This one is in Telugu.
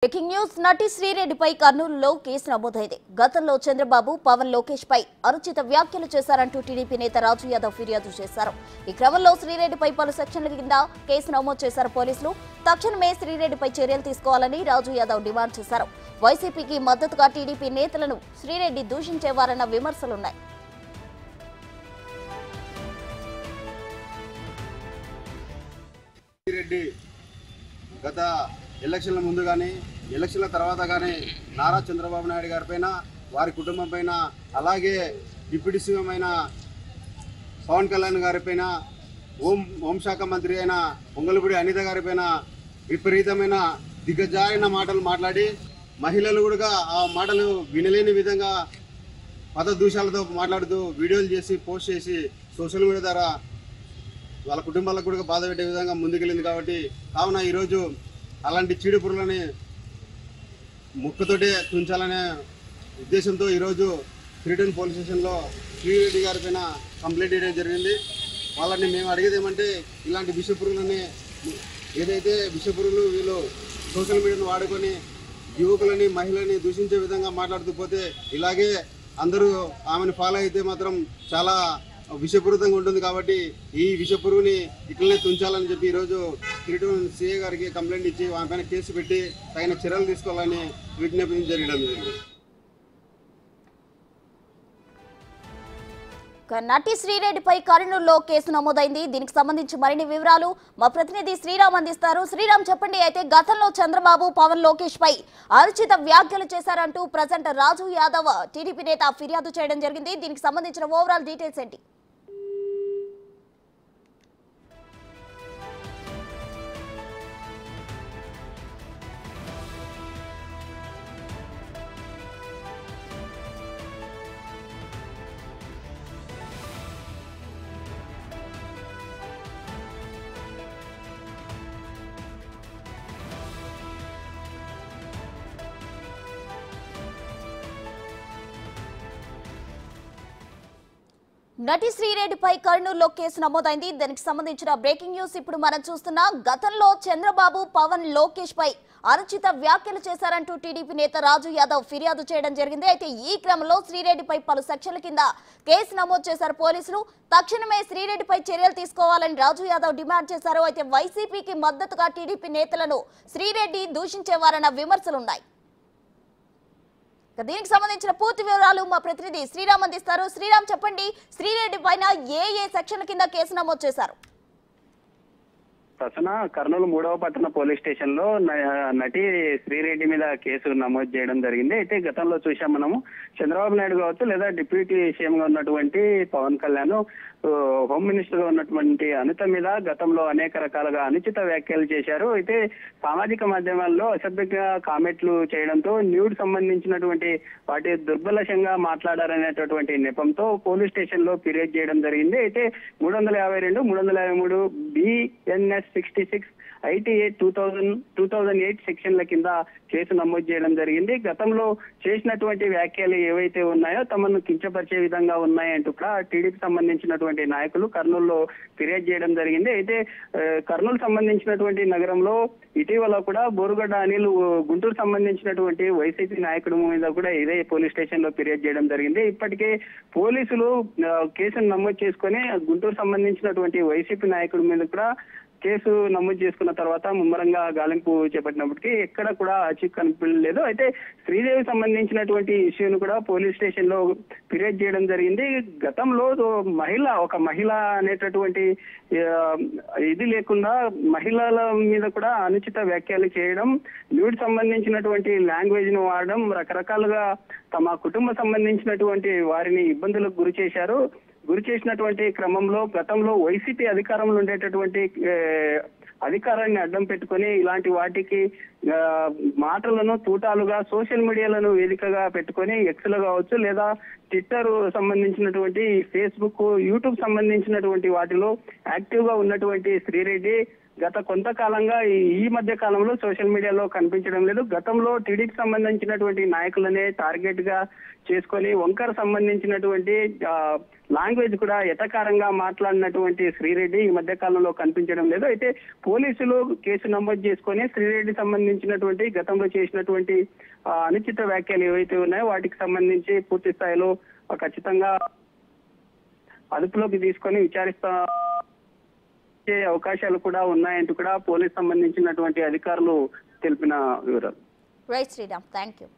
బ్రేకింగ్ న్యూస్ నటి శ్రీరెడ్డిపై కర్నూలులో కేసు నమోదైంది. గతంలో చంద్రబాబు పవన్ లోకేష్ పై అనుచిత వ్యాఖ్యలు చేశారంటూ టీడీపీ నేత రాజు యాదవ్ ఫిర్యాదు చేశారు. ఈ క్రమంలో శ్రీరెడ్డిపై పలు సెక్షన్ల కింద కేసు నమోదు చేశారు పోలీసులు. తక్షణమే శ్రీరెడ్డిపై చర్యలు తీసుకోవాలని రాజు యాదవ్ డిమాండ్ చేశారు. వైసీపీకి మద్దతుగా టీడీపీ నేతలను శ్రీరెడ్డి దూషించేవారన్న విమర్శలున్నాయి. గత ఎలక్షన్ల ముందు కానీ ఎలక్షన్ల తర్వాత కానీ నారా చంద్రబాబు నాయుడు గారి పైన వారి కుటుంబం పైన అలాగే డిప్యూటీ సీఎం అయిన పవన్ కళ్యాణ్ గారి పైన హోంశాఖ మంత్రి అయిన పొంగలపూడి అనిత గారి పైన విపరీతమైన దిగజారిన మాటలు మాట్లాడి మహిళలు కూడా ఆ మాటలు వినలేని విధంగా పదదూషాలతో మాట్లాడుతూ వీడియోలు చేసి పోస్ట్ చేసి సోషల్ మీడియా ద్వారా వాళ్ళ కుటుంబాలకు కూడా బాధ పెట్టే విధంగా ముందుకెళ్ళింది. కాబట్టి కావున ఈరోజు అలాంటి చీడపురులని ముక్కతోటే తుంచాలనే ఉద్దేశంతో ఈరోజు శ్రీటన్ పోలీస్ స్టేషన్లో శ్రీరెడ్డి గారి పైన కంప్లైంట్ చేయడం జరిగింది. వాళ్ళని మేము అడిగేది ఏమంటే ఇలాంటి విషపురుగులని ఏదైతే విషపురుగులు వీళ్ళు సోషల్ మీడియాను వాడుకొని యువకులని మహిళని దూషించే విధంగా మాట్లాడుతూ పోతే ఇలాగే అందరూ ఆమెను ఫాలో అయితే మాత్రం చాలా విషపూరితంగా ఉంటుంది. కాబట్టి ఈ విషపురుగుని ఇట్లనే తుంచాలని చెప్పి ఈరోజు శ్రీటన్ సిఐ గారికి కంప్లైంట్ ఇచ్చి ఆమె పైన కేసు పెట్టి తగిన చర్యలు తీసుకోవాలని విజ్ఞప్తి జరగడం జరిగింది. నటి శ్రీరెడ్డిపై కర్నూలులో కేసు నమోదైంది. దీనికి సంబంధించి మరిన్ని వివరాలు మా ప్రతినిధి శ్రీరామ్ అందిస్తారు. శ్రీరామ్ చెప్పండి. అయితే గతంలో చంద్రబాబు పవన్ లోకేష్ పై అనుచిత వ్యాఖ్యలు చేశారంటూ ప్రజెంట్ రాజు యాదవ్ టీడీపీ నేత ఫిర్యాదు చేయడం జరిగింది. దీనికి సంబంధించిన ఓవరాల్ డీటెయిల్స్ ఏంటి? నటి శ్రీరెడ్డిపై కర్నూలులో కేసు నమోదైంది. దానికి సంబంధించిన బ్రేకింగ్ న్యూస్ ఇప్పుడు మనం చూస్తున్నాం. గతంలో చంద్రబాబు పవన్ లోకేష్ పై అనుచిత వ్యాఖ్యలు చేశారంటూ టీడీపీ నేత రాజు యాదవ్ ఫిర్యాదు చేయడం జరిగింది. అయితే ఈ క్రమంలో శ్రీరెడ్డిపై పలు సెక్షన్ల కింద కేసు నమోదు చేశారు పోలీసులు. తక్షణమే శ్రీరెడ్డిపై చర్యలు తీసుకోవాలని రాజు యాదవ్ డిమాండ్ చేశారు. అయితే వైసీపీకి మద్దతుగా టీడీపీ నేతలను శ్రీరెడ్డి దూషించేవారన్న విమర్శలున్నాయి. దీనికి సంబంధించిన పూర్తి వివరాలు మా ప్రతినిధి శ్రీరామ్ అందిస్తారు. శ్రీరామ్ చెప్పండి, శ్రీరెడ్డి పైన ఏ సెక్షన్ కింద కేసు నమోదు చేశారు? కర్నూలు 3వ పట్టణ పోలీస్ స్టేషన్ లో నటి శ్రీరెడ్డి మీద కేసు నమోదు చేయడం జరిగింది. అయితే గతంలో చూసాం మనము చంద్రబాబు నాయుడు కావచ్చు లేదా డిప్యూటీ సీఎం గా ఉన్నటువంటి పవన్ కళ్యాణ్, హోమ్ మినిస్టర్ గా ఉన్నటువంటి అనిత మీద గతంలో అనేక రకాలుగా అనుచిత వ్యాఖ్యలు చేశారు. అయితే సామాజిక మాధ్యమాల్లో అసభ్యంగా కామెంట్లు చేయడంతో న్యూడ్ సంబంధించినటువంటి వాటి దుర్బలశంగా మాట్లాడారనేటటువంటి నెపంతో పోలీస్ స్టేషన్ లో ఫిర్యాదు చేయడం జరిగింది. అయితే 352, 353 BNS 66 ITA 2008 సెక్షన్ల కింద కేసు నమోదు చేయడం జరిగింది. గతంలో చేసినటువంటి వ్యాఖ్యలు ఏవైతే ఉన్నాయో తమను కించపరిచే విధంగా ఉన్నాయంటూ కూడా టీడీపీ సంబంధించినటువంటి నాయకులు కర్నూలులో ఫిర్యాదు చేయడం జరిగింది. అయితే కర్నూలు సంబంధించినటువంటి నగరంలో ఇటీవల కూడా బోరుగడ్డ అనిల్ గుంటూరు సంబంధించినటువంటి వైసీపీ నాయకుడి మీద కూడా ఇదే పోలీస్ స్టేషన్ లో ఫిర్యాదు చేయడం జరిగింది. ఇప్పటికే పోలీసులు కేసును నమోదు చేసుకుని గుంటూరు సంబంధించినటువంటి వైసీపీ నాయకుడి మీద కూడా కేసు నమోదు చేసుకున్న తర్వాత ముమ్మరంగా గాలింపు చేపట్టినప్పటికీ ఎక్కడ కూడా ఆచూకీ కనిపించలేదు. అయితే శ్రీదేవికి సంబంధించినటువంటి ఇష్యూను కూడా పోలీస్ స్టేషన్ లో ఫిర్యాదు చేయడం జరిగింది. గతంలో ఒక మహిళ అనేటటువంటి ఇది లేకుండా మహిళల మీద కూడా అనుచిత వ్యాఖ్యలు చేయడం, న్యూడ్ సంబంధించినటువంటి లాంగ్వేజ్ ను వాడడం, రకరకాలుగా తమ కుటుంబ సంబంధించినటువంటి వారిని ఇబ్బందులకు గురి చేసినటువంటి క్రమంలో గతంలో వైసీపీ అధికారంలో ఉండేటటువంటి అధికారాన్ని అడ్డం పెట్టుకుని ఇలాంటి వాటికి మాటలను తూటాలుగా సోషల్ మీడియాలను వేదికగా పెట్టుకొని ఎక్స్లో కావచ్చు లేదా ట్విట్టర్ సంబంధించినటువంటి ఫేస్బుక్, యూట్యూబ్ సంబంధించినటువంటి వాటిలో యాక్టివ్ గా ఉన్నటువంటి శ్రీరెడ్డి గత కొంతకాలంగా ఈ మధ్య కాలంలో సోషల్ మీడియాలో కనిపించడం లేదు. గతంలో టీడీపీ సంబంధించినటువంటి నాయకులనే టార్గెట్ గా చేసుకొని వంకర సంబంధించినటువంటి లాంగ్వేజ్ కూడా ఎటకారంగా మాట్లాడినటువంటి శ్రీరెడ్డి ఈ మధ్య కాలంలో కనిపించడం లేదు. అయితే పోలీసులు కేసు నమోదు చేసుకొని శ్రీరెడ్డి సంబంధించినటువంటి గతంలో చేసినటువంటి అనుచిత వ్యాఖ్యలు ఏవైతే ఉన్నాయో వాటికి సంబంధించి పూర్తి స్థాయిలో ఖచ్చితంగా అదుపులోకి తీసుకొని విచారిస్తా అవకాశాలు కూడా ఉన్నాయంటూ కూడా పోలీస్ సంబంధించినటువంటి అధికారులు తెలిపిన వివరాలు. Right Sriram, thank you.